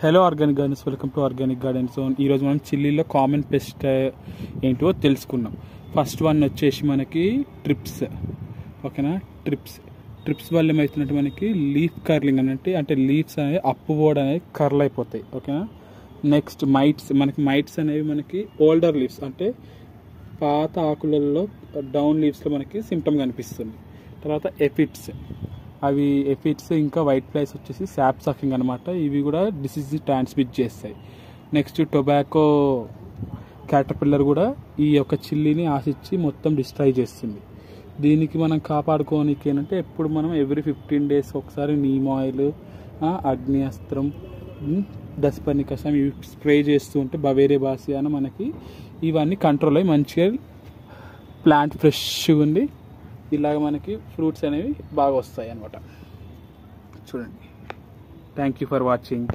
Hello organic gardens, welcome to organic gardens zone. ఈరోజు మనం చిల్లీలో common pest ఏంటో తెలుసుకున్నాం. ఫస్ట్ వన్ వచ్చేసి మనకి ట్రిప్స్. ఓకేనా, ట్రిప్స్ వల్ల ఏమవుతున్నట్టు మనకి లీఫ్ కర్లింగ్ అంటే లీవ్స్ అనేవి అప్పుపోవడం అనేది కర్ల్ అయిపోతాయి. ఓకేనా. నెక్స్ట్ మైట్స్ అనేవి మనకి ఓల్డర్ లీవ్స్ అంటే పాత ఆకులలో డౌన్ లీవ్స్లో మనకి సిమ్టమ్ కనిపిస్తుంది. తర్వాత ఎఫిడ్స్ ఇంకా వైట్ ఫ్లైస్ వచ్చేసి శాప్ సకింగ్ అనమాట. ఇవి కూడా డిసీజ్ ట్రాన్స్మిట్ చేస్తాయి. నెక్స్ట్ టొబాకో క్యాటర్పిల్లర్ కూడా ఈ యొక్క చిల్లీని ఆశించి మొత్తం డిస్ట్రాయ్ చేస్తుంది. దీనికి మనం కాపాడుకోనికి ఏంటంటే ఎప్పుడు మనం ఎవ్రీ 15 days ఒకసారి నీమ్ ఆయిల్, అగ్ని అస్త్రం, దస్పర్నికసం ఇవి స్ప్రే చేస్తూ ఉంటే బవేరియా బాసియానా మనకి ఇవన్నీ కంట్రోల్ అయ్యి మంచిగా ప్లాంట్ ఫ్రెష్గా ఉండి ఇలాగ మనకి ఫ్రూట్స్ అనేవి బాగా వస్తాయి అన్నమాట. చూడండి. Thank you for watching.